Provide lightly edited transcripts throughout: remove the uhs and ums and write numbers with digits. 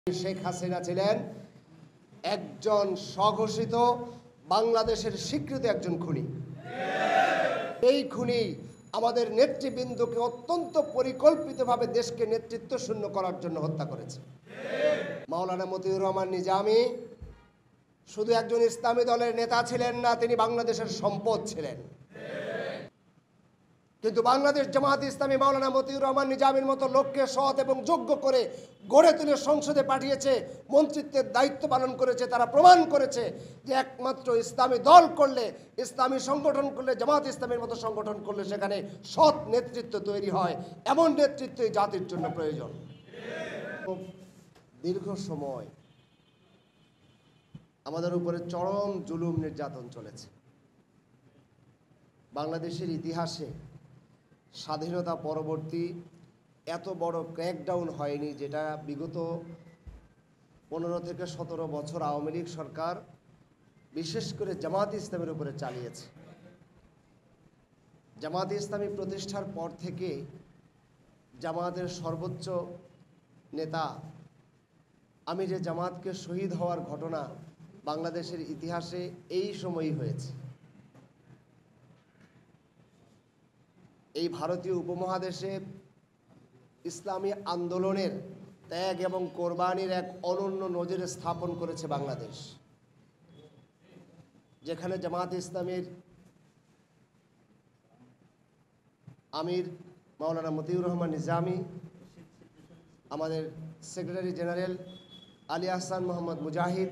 শেখ হাসিনা ছিলেন একজন স্বঘোষিত বাংলাদেশের স্বীকৃত একজন খুনি। এই খুনি আমাদের নেতৃবৃন্দকে অত্যন্ত পরিকল্পিতভাবে দেশকে নেতৃত্ব শূন্য করার জন্য হত্যা করেছে। মাওলানা মতিউর রহমান নিজামী শুধু একজন ইসলামী দলের নেতা ছিলেন না, তিনি বাংলাদেশের সম্পদ ছিলেন। কিন্তু বাংলাদেশ জামায়াত ইসলামী মাওলানা মতিউর রহমান নিজামীর মতো লোককে সৎ এবং যোগ্য করে গড়ে তুলে সংসদে পাঠিয়েছে, মন্ত্রিত্বের দায়িত্ব পালন করেছে। তারা প্রমাণ করেছে যে একমাত্র ইসলামী দল করলে, ইসলামী সংগঠন করলে, জামায়াত ইসলামের মতো সংগঠন করলে সেখানে সৎ নেতৃত্ব তৈরি হয়। এমন নেতৃত্বই জাতির জন্য প্রয়োজন। দীর্ঘ সময় আমাদের উপরে চরম জুলুম নির্যাতন চলেছে। বাংলাদেশের ইতিহাসে স্বাধীনতা পরবর্তী এত বড় ক্র্যাকডাউন হয়নি, যেটা বিগত 15 থেকে 17 বছর আওয়ামী লীগ সরকার বিশেষ করে জামায়াত ইসলামের উপরে চালিয়েছে। জামায়াত ইসলামী প্রতিষ্ঠার পর থেকে জামায়াতের সর্বোচ্চ নেতা আমিরে জামায়াতকে শহীদ হওয়ার ঘটনা বাংলাদেশের ইতিহাসে এই সময়ই হয়েছে। এই ভারতীয় উপমহাদেশে ইসলামী আন্দোলনের ত্যাগ এবং কোরবানির এক অনন্য নজির স্থাপন করেছে বাংলাদেশ, যেখানে জামায়াত ইসলামীর আমির মাওলানা মতিউর রহমান নিজামী, আমাদের সেক্রেটারি জেনারেল আলী আহসান মোহাম্মদ মুজাহিদ,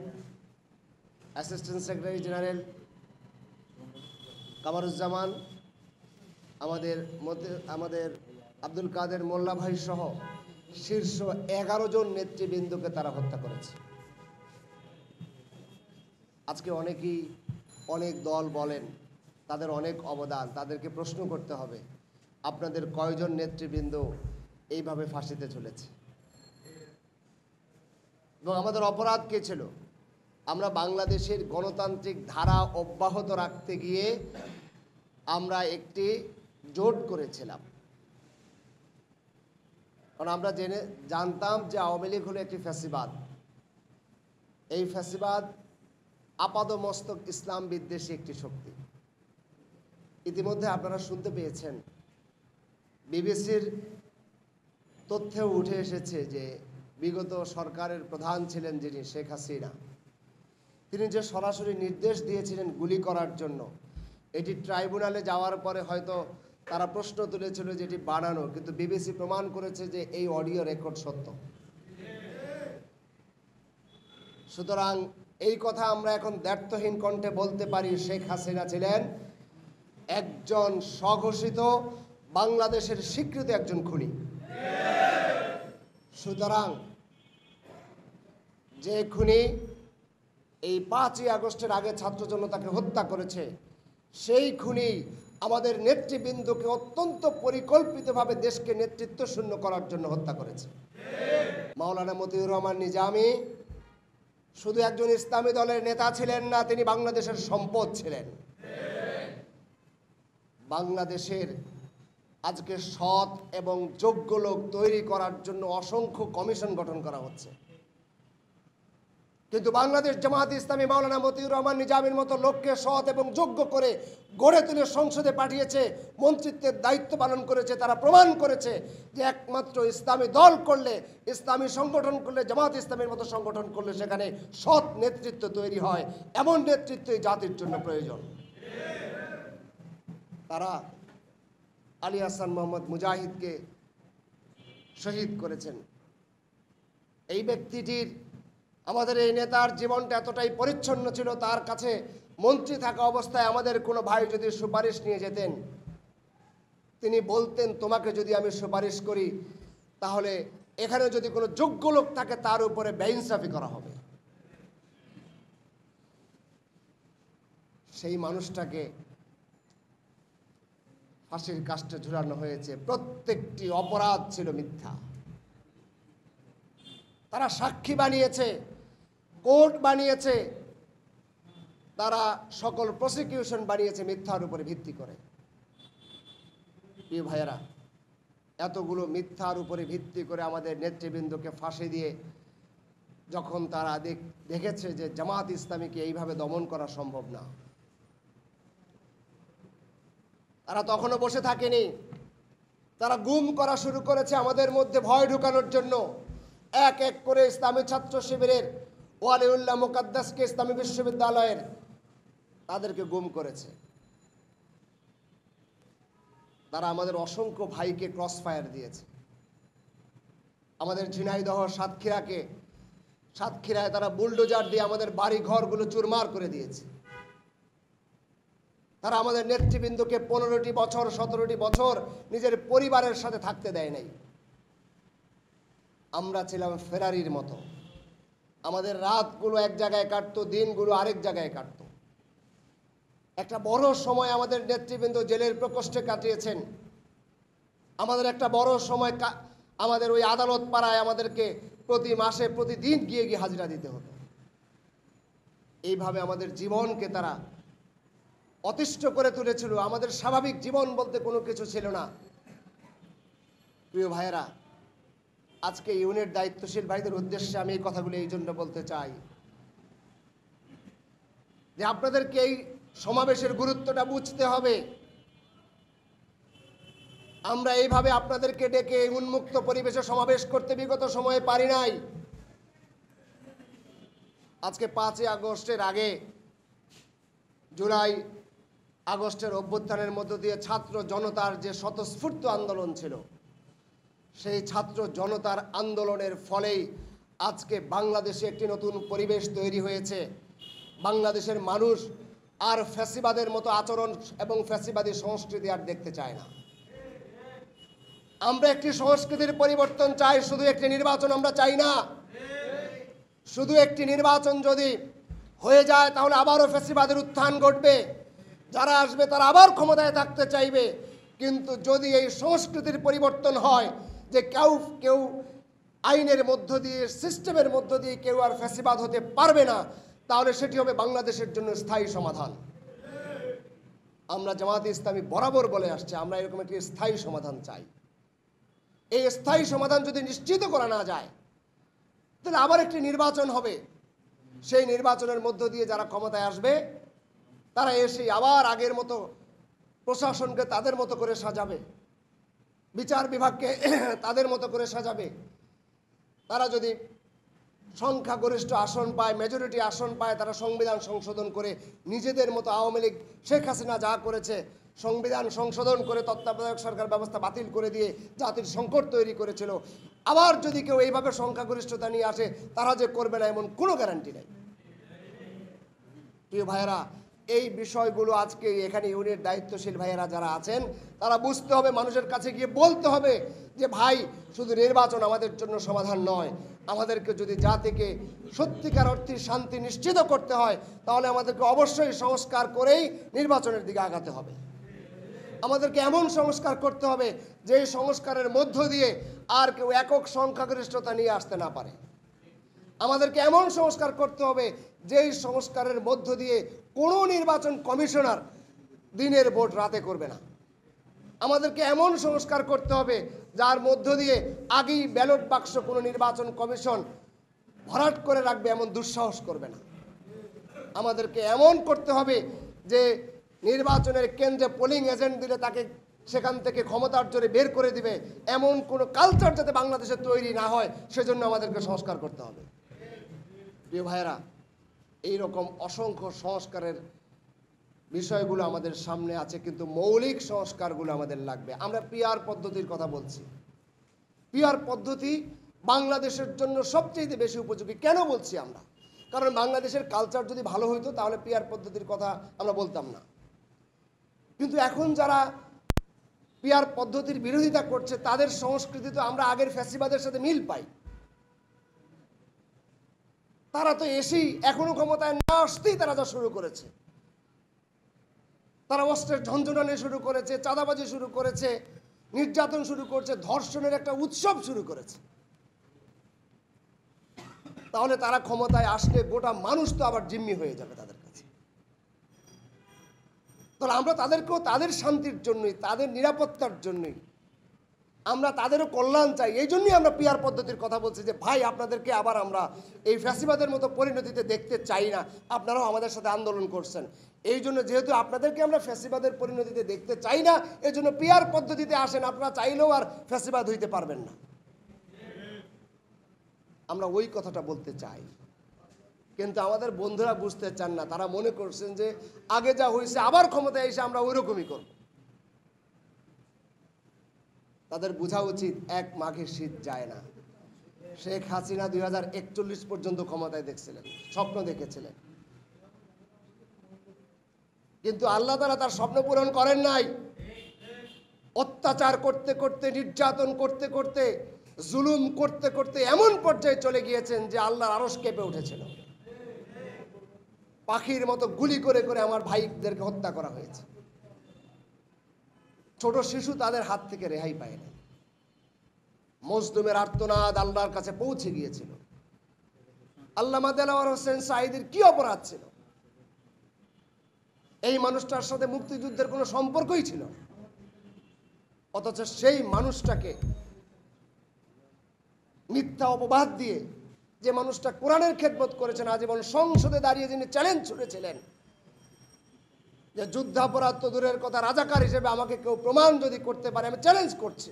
অ্যাসিস্ট্যান্ট সেক্রেটারি জেনারেল কামারুজ্জামান, আমাদের আব্দুল কাদের মোল্লা ভাই সহ শীর্ষ 11 জন নেতৃবৃন্দকে তারা হত্যা করেছে। আজকে অনেকেই অনেক দল বলেন, তাদের অনেক অবদান, তাদেরকে প্রশ্ন করতে হবে আপনাদের কয়জন নেতৃবৃন্দ এইভাবে ফাঁসিতে চলেছে এবং আমাদের অপরাধ কে ছিল? আমরা বাংলাদেশের গণতান্ত্রিক ধারা অব্যাহত রাখতে গিয়ে আমরা একটি জোট করেছিলাম, কারণ আমরা জানতাম যে আওয়ামী লীগ হলো একটি ফ্যাসিবাদ। এই ফ্যাসিবাদ আপাদমস্তক ইসলাম বিদ্বেষী একটি শক্তি। ইতিমধ্যে আপনারা শুনতে পেয়েছেন, বিবিসির তথ্যেও উঠে এসেছে যে বিগত সরকারের প্রধান ছিলেন যিনি শেখ হাসিনা, তিনি যে সরাসরি নির্দেশ দিয়েছিলেন গুলি করার জন্য, এটি ট্রাইব্যুনালে যাওয়ার পরে হয়তো তারা প্রশ্ন তুলেছিল যে এটি বানানো, কিন্তু বিবিসি প্রমাণ করেছে যে এই অডিও রেকর্ড সত্য। সুতরাং এই কথা আমরা এখন দ্ব্যর্থহীন কণ্ঠে বলতে পারি, শেখ হাসিনা ছিলেন একজন স্বঘোষিত বাংলাদেশের স্বীকৃত একজন খুনি। সুতরাং যে খুনি এই 5ই আগস্টের আগে ছাত্র জনতাকে হত্যা করেছে, সেই খুনি আমাদের নেতৃবৃন্দকে অত্যন্ত পরিকল্পিতভাবে দেশকে নেতৃত্ব শূন্য করার জন্য হত্যা করেছে। মাওলানা মতিউর রহমান নিজামী শুধু একজন ইসলামী দলের নেতা ছিলেন না, তিনি বাংলাদেশের সম্পদ ছিলেন। বাংলাদেশের আজকে সৎ এবং যোগ্য লোক তৈরি করার জন্য অসংখ্য কমিশন গঠন করা হচ্ছে, কিন্তু বাংলাদেশ জামায়াত ইসলামী মাওলানা মতিউর রহমান নিজামীর মতো লোককে সৎ এবং যোগ্য করে গড়ে তুলে সংসদে পাঠিয়েছে, মন্ত্রিত্বের দায়িত্ব পালন করেছে। তারা প্রমাণ করেছে যে একমাত্র ইসলামী দল করলে, ইসলামী সংগঠন করলে, জামায়াত ইসলামের মতো সংগঠন করলে সেখানে সৎ নেতৃত্ব তৈরি হয়। এমন নেতৃত্বই জাতির জন্য প্রয়োজন। তারা আলী আহসান মোহাম্মদ মুজাহিদকে শহীদ করেছেন। এই ব্যক্তিটির, আমাদের এই নেতার জীবনটা এতটাই পরিচ্ছন্ন ছিল, তার কাছে মন্ত্রী থাকা অবস্থায় আমাদের কোনো ভাই যদি সুপারিশ নিয়ে যেতেন, তিনি বলতেন তোমাকে যদি আমি সুপারিশ করি তাহলে এখানে যদি কোনো যোগ্য লোক থাকে তার উপরে বেইনসাফি করা হবে। সেই মানুষটাকে ফাঁসির কাস্টে ঝুলানো হয়েছে। প্রত্যেকটি অপরাধ ছিল মিথ্যা। তারা সাক্ষী বানিয়েছে, কোর্ট বানিয়েছে, তারা সকল প্রসিকিউশন বানিয়েছে মিথ্যার উপরে ভিত্তি করে। প্রিয় ভাইয়েরা, এতগুলো মিথ্যার উপরে ভিত্তি করে আমাদের নেতৃবৃন্দকে ফাঁসি দিয়ে যখন তারা দেখেছে যে জামাত ইসলামীকে এইভাবে দমন করা সম্ভব না, তারা তখনও বসে থাকেনি। তারা গুম করা শুরু করেছে আমাদের মধ্যে ভয় ঢুকানোর জন্য। এক এক করে ইসলামী ছাত্র শিবিরের ওয়ালিউল্লাহ মুকাদ্দাসকে ইসলামী বিশ্ববিদ্যালয়ের তাদেরকে গুম করেছে। তারা আমাদের অসংখ্য ভাইকে ক্রস ফায়ার দিয়েছে। আমাদের ঝিনাইদহ সাতক্ষীরায় তারা বুলডোজার দিয়ে আমাদের বাড়ি ঘরগুলো চুরমার করে দিয়েছে। তারা আমাদের নেতৃবৃন্দকে 15টি বছর 17টি বছর নিজের পরিবারের সাথে থাকতে দেয় নাই। আমরা ছিলাম ফেরারির মতো। আমাদের রাতগুলো এক জায়গায় কাটতো, দিনগুলো আরেক জায়গায় কাটতো। একটা বড় সময় আমাদের নেতৃবৃন্দ জেলের প্রকোষ্ঠে কাটিয়েছেন। আমাদের একটা বড় সময় আমাদের ওই আদালত পাড়ায় আমাদেরকে প্রতি মাসে প্রতিদিন গিয়ে গিয়ে হাজিরা দিতে হতো। এইভাবে আমাদের জীবনকে তারা অতিষ্ঠ করে তুলেছিল। আমাদের স্বাভাবিক জীবন বলতে কোনো কিছু ছিল না। প্রিয় ভাইয়েরা, আজকে ইউনিট দায়িত্বশীল ভাইদের উদ্দেশ্যে আমি এই কথাগুলো এই জন্য বলতে চাই যে আপনাদেরকে এই সমাবেশের গুরুত্বটা বুঝতে হবে। আমরা এইভাবে আপনাদেরকে ডেকে উন্মুক্ত পরিবেশে সমাবেশ করতে বিগত সময়ে পারি নাই। আজকে 5ই আগস্টের আগে জুলাই আগস্টের অভ্যুত্থানের মধ্য দিয়ে ছাত্র জনতার যে স্বতঃস্ফূর্ত আন্দোলন ছিল, সেই ছাত্র জনতার আন্দোলনের ফলেই আজকে বাংলাদেশে একটি নতুন পরিবেশ তৈরি হয়েছে। বাংলাদেশের মানুষ আর ফ্যাসিবাদের মতো আচরণ এবং ফ্যাসিবাদী সংস্কৃতি আর দেখতে চায় না। আমরা একটি সংস্কৃতির পরিবর্তন চাই, শুধু একটি নির্বাচন আমরা চাই না। শুধু একটি নির্বাচন যদি হয়ে যায় তাহলে আবারও ফ্যাসিবাদের উত্থান ঘটবে। যারা আসবে তারা আবার ক্ষমতায় থাকতে চাইবে। কিন্তু যদি এই সংস্কৃতির পরিবর্তন হয় যে কেউ আইনের মধ্য দিয়ে, সিস্টেমের মধ্য দিয়ে কেউ আর ফ্যাসিবাদ হতে পারবে না, তাহলে সেটি হবে বাংলাদেশের জন্য স্থায়ী সমাধান। আমরা জামাতে ইসলামী বরাবর বলে আসছে আমরা এরকম একটি স্থায়ী সমাধান চাই। এই স্থায়ী সমাধান যদি নিশ্চিত করা না যায় তাহলে আবার একটি নির্বাচন হবে। সেই নির্বাচনের মধ্য দিয়ে যারা ক্ষমতায় আসবে তারা এসে আবার আগের মতো প্রশাসনকে তাদের মতো করে সাজাবে, বিচার বিভাগকে তাদের মতো করে সাজাবে। তারা যদি সংখ্যাগরিষ্ঠ আসন পায়, মেজরিটি আসন পায়, তারা সংবিধান সংশোধন করে নিজেদের মতো আওয়ামী লীগ শেখ হাসিনা যা করেছে সংবিধান সংশোধন করে তত্ত্বাবধায়ক সরকার ব্যবস্থা বাতিল করে দিয়ে জাতির সংকট তৈরি করেছিল, আবার যদি কেউ এইভাবে সংখ্যাগরিষ্ঠতা নিয়ে আসে তারা যে করবে না এমন কোনো গ্যারান্টি নেই। প্রিয় ভাইয়েরা, এই বিষয়গুলো আজকে এখানে ইউনিট দায়িত্বশীল ভাইয়েরা যারা আছেন তারা বুঝতে হবে, মানুষের কাছে গিয়ে বলতে হবে যে ভাই শুধু নির্বাচন আমাদের জন্য সমাধান নয়। আমাদেরকে যদি জাতিকে সত্যিকার অর্থে শান্তি নিশ্চিত করতে হয় তাহলে আমাদেরকে অবশ্যই সংস্কার করেই নির্বাচনের দিকে আগাতে হবে। আমাদেরকে এমন সংস্কার করতে হবে যে সংস্কারের মধ্য দিয়ে আর কেউ একক সংখ্যাগরিষ্ঠতা নিয়ে আসতে না পারে। আমাদেরকে এমন সংস্কার করতে হবে যেই সংস্কারের মধ্য দিয়ে কোনো নির্বাচন কমিশনার দিনের ভোট রাতে করবে না। আমাদেরকে এমন সংস্কার করতে হবে যার মধ্য দিয়ে আগেই ব্যালট বাক্স কোনো নির্বাচন কমিশন ভরাট করে রাখবে এমন দুঃসাহস করবে না। আমাদেরকে এমন করতে হবে যে নির্বাচনের কেন্দ্রে পোলিং এজেন্ট দিলে তাকে সেখান থেকে ক্ষমতার জোরে বের করে দিবে এমন কোনো কালচার যাতে বাংলাদেশে তৈরি না হয় সেজন্য আমাদেরকে সংস্কার করতে হবে। প্রিয় ভাইয়েরা, এইরকম অসংখ্য সংস্কারের বিষয়গুলো আমাদের সামনে আছে, কিন্তু মৌলিক সংস্কারগুলো আমাদের লাগবে। আমরা পিআর পদ্ধতির কথা বলছি। পিআর পদ্ধতি বাংলাদেশের জন্য সবচেয়ে বেশি উপযোগী। কেন বলছি আমরা? কারণ বাংলাদেশের কালচার যদি ভালো হইতো তাহলে পিআর পদ্ধতির কথা আমরা বলতাম না। কিন্তু এখন যারা পিআর পদ্ধতির বিরোধিতা করছে তাদের সংস্কৃতি তো আমরা আগের ফ্যাসিবাদের সাথে মিল পাই। তারা তো এসেই এখনো ক্ষমতায় না আসতেই তারা যা শুরু করেছে, তারা অস্ত্রের ঝঞ্ঝনানি শুরু করেছে, চাঁদাবাজি শুরু করেছে, নির্যাতন শুরু করেছে, ধর্ষণের একটা উৎসব শুরু করেছে। তাহলে তারা ক্ষমতায় আসলে গোটা মানুষ তো আবার জিম্মি হয়ে যাবে তাদের কাছে। তাহলে আমরা তাদেরকেও তাদের শান্তির জন্যই, তাদের নিরাপত্তার জন্যই আমরা তাদেরও কল্যাণ চাই। এই জন্যই আমরা পিআর পদ্ধতির কথা বলছি যে ভাই আপনাদেরকে আবার আমরা এই ফ্যাসিবাদের মতো পরিণতিতে দেখতে চাই না। আপনারাও আমাদের সাথে আন্দোলন করছেন, এই জন্য যেহেতু আপনাদেরকে আমরা ফ্যাসিবাদের পরিণতিতে দেখতে চাই না, এই জন্য পিআর পদ্ধতিতে আসেন। আপনারা চাইলেও আর ফ্যাসিবাদ হইতে পারবেন না। আমরা ওই কথাটা বলতে চাই, কিন্তু আমাদের বন্ধুরা বুঝতে চান না। তারা মনে করছেন যে আগে যা হয়েছে আবার ক্ষমতায় এসে আমরা ওই রকমই করব। তাদের বোঝা উচিত এক মাঘে শীত যায় না। শেখ হাসিনা 2041 পর্যন্ত ক্ষমতায় দেখছিলেন, স্বপ্ন দেখেছিলেন, কিন্তু আল্লাহ তাআলা তার স্বপ্ন পূরণ করেন নাই। অত্যাচার করতে করতে, নির্যাতন করতে করতে, জুলুম করতে করতে এমন পর্যায়ে চলে গিয়েছেন যে আল্লাহর আরশ কেঁপে উঠেছিল। পাখির মতো গুলি করে করে আমার ভাইদেরকে হত্যা করা হয়েছে। ছোট শিশু তাদের হাত থেকে রেহাই পায়নি। মজলুমের আর্তনাদ আল্লাহর কাছে পৌঁছে গিয়েছিল। আল্লামা দেলাওয়ার হোসেন সাঈদীর কি অপরাধ ছিল? এই মানুষটার সাথে মুক্তিযুদ্ধের কোনো সম্পর্কই ছিল না, অথচ সেই মানুষটাকে মিথ্যা অপবাদ দিয়ে, যে মানুষটা কোরআনের খেদমত করেছেন, আজীবন সংসদে দাঁড়িয়ে যিনি চ্যালেঞ্জ ছুড়েছিলেন যে যুদ্ধাপরাধ তো দূরের কথা, রাজাকার হিসেবে আমাকে কেউ প্রমাণ যদি করতে পারে, আমি চ্যালেঞ্জ করছি,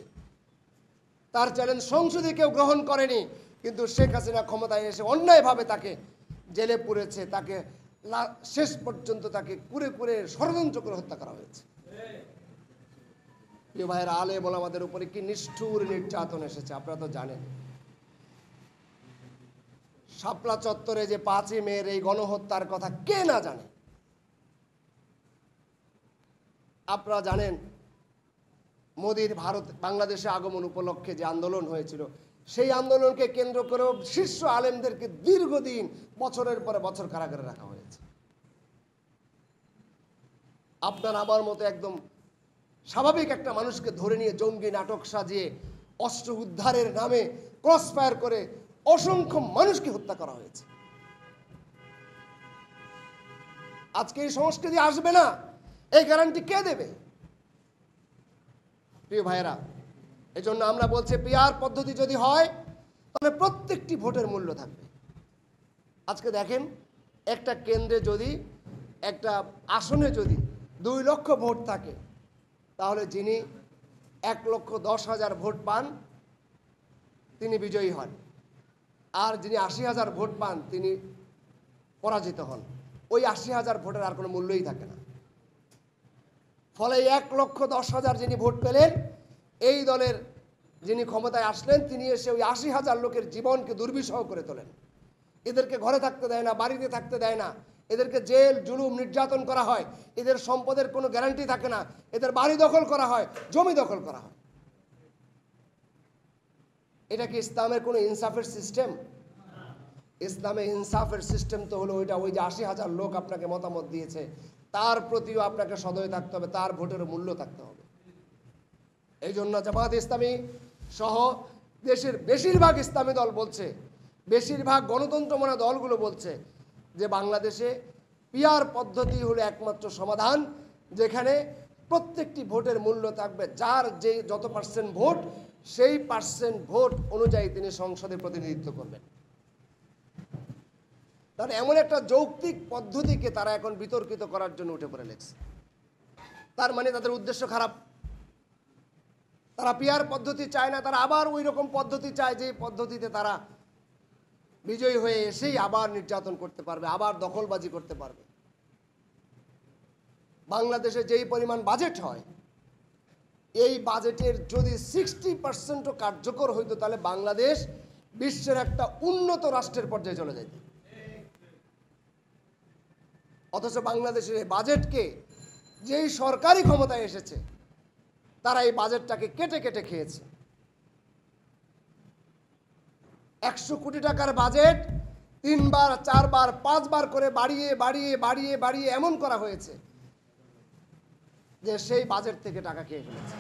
তার চ্যালেঞ্জ সংসদে কেউ গ্রহণ করেনি। কিন্তু শেখ হাসিনা ক্ষমতায় এসে অন্যায়ভাবে তাকে জেলে পুরেছে, তাকে শেষ পর্যন্ত তাকে কুরে কুরে ষড়যন্ত্র করে হত্যা করা হয়েছে। প্রিয় ভাইয়েরা, আলেম ওলামাদের উপরে কি নিষ্ঠুর নির্যাতন এসেছে আপনারা তো জানেন। শাপলা চত্বরে যে 5ই মের এই গণহত্যার কথা কে না জানে? আপনারা জানেন মোদির বাংলাদেশে আগমন উপলক্ষে যে আন্দোলন হয়েছিল, সেই আন্দোলনকে কেন্দ্র করে শীর্ষ আলেমদেরকে দীর্ঘদিন বছরের পরে বছর কারাগারে রাখা হয়েছে। আপনার আমার মতো একদম স্বাভাবিক একটা মানুষকে ধরে নিয়ে জঙ্গি নাটক সাজিয়ে অস্ত্র উদ্ধারের নামে ক্রস ফায়ার করে অসংখ্য মানুষকে হত্যা করা হয়েছে। আজকে এই সংস্কৃতি আসবে না, এই গ্যারান্টি কে দেবে? প্রিয় ভাইয়েরা, এজন্য আমরা বলছি পিআর পদ্ধতি যদি হয় তাহলে প্রত্যেকটি ভোটের মূল্য থাকবে। আজকে দেখেন, একটা কেন্দ্রে যদি, একটা আসনে যদি 2 লক্ষ ভোট থাকে, তাহলে যিনি 1,10,000 ভোট পান তিনি বিজয়ী হন, আর যিনি 80,000 ভোট পান তিনি পরাজিত হন। ওই 80,000 ভোটের আর কোনো মূল্যই থাকে না। ফলে 1,10,000 যিনি ভোট পেলেন, এই দলের যিনি ক্ষমতায় আসলেন, তিনি এসে ওই 80,000 লোকের জীবনকে দুর্বিষহ করে তোলেন। এদেরকে ঘরে থাকতে দেয় না, বাড়িতে থাকতে দেয় না, এদেরকে জেল জুলুম নির্যাতন করা হয়, এদের সম্পদের কোনো গ্যারান্টি থাকে না, এদের বাড়ি দখল করা হয়, জমি দখল করা হয়। এটা কি ইসলামের কোনো ইনসাফের সিস্টেম? ইসলামে ইনসাফের সিস্টেম তো হলো ওইটা, ওই যে 80,000 লোক আপনাকে মতামত দিয়েছে, তার প্রতিও আপনাকে সদয় থাকতে হবে, তার ভোটের মূল্য থাকতে হবে। এই জন্য জামায়াত ইসলামী সহ দেশের বেশিরভাগ ইসলামী দল বলছে, বেশিরভাগ গণতন্ত্রমনা দলগুলো বলছে যে বাংলাদেশে পিআর পদ্ধতি হলো একমাত্র সমাধান, যেখানে প্রত্যেকটি ভোটের মূল্য থাকবে। যার যে যত পার্সেন্ট ভোট, সেই পার্সেন্ট ভোট অনুযায়ী তিনি সংসদে প্রতিনিধিত্ব করবেন। তাহলে এমন একটা যৌক্তিক পদ্ধতিকে তারা এখন বিতর্কিত করার জন্য উঠে পড়ে লেগেছে। তার মানে তাদের উদ্দেশ্য খারাপ। তারা পিআর পদ্ধতি চায় না, তারা আবার ওই রকম পদ্ধতি চায় যে পদ্ধতিতে তারা বিজয়ী হয়ে এসেই আবার নির্যাতন করতে পারবে, আবার দখলবাজি করতে পারবে। বাংলাদেশে যেই পরিমাণ বাজেট হয়, এই বাজেটের যদি 60% কার্যকর হইতো, তাহলে বাংলাদেশ বিশ্বের একটা উন্নত রাষ্ট্রের পর্যায়ে চলে যেত। অথচ বাংলাদেশের এই বাজেটকে যেই সরকারি ক্ষমতায় এসেছে, তারা এই বাজেটটাকে কেটে কেটে খেয়েছে। 100 কোটি টাকার বাজেট 3 বার 4 বার 5 বার করে বাড়িয়ে বাড়িয়ে বাড়িয়ে বাড়িয়ে এমন করা হয়েছে যে সেই বাজেট থেকে টাকা খেয়ে ফেলেছে।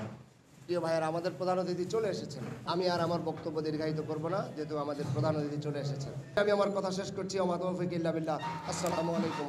প্রিয় ভাইয়েরা, আমাদের প্রধান অতিথি চলে এসেছেন। আমি আর আমার বক্তব্য দীর্ঘায়িত করব না, যেহেতু আমাদের প্রধান অতিথি চলে এসেছেন। আমি আমার কথা শেষ করছি। ওয়া মা তাওফীক ইল্লা বিল্লাহ। আসসালামু আলাইকুম।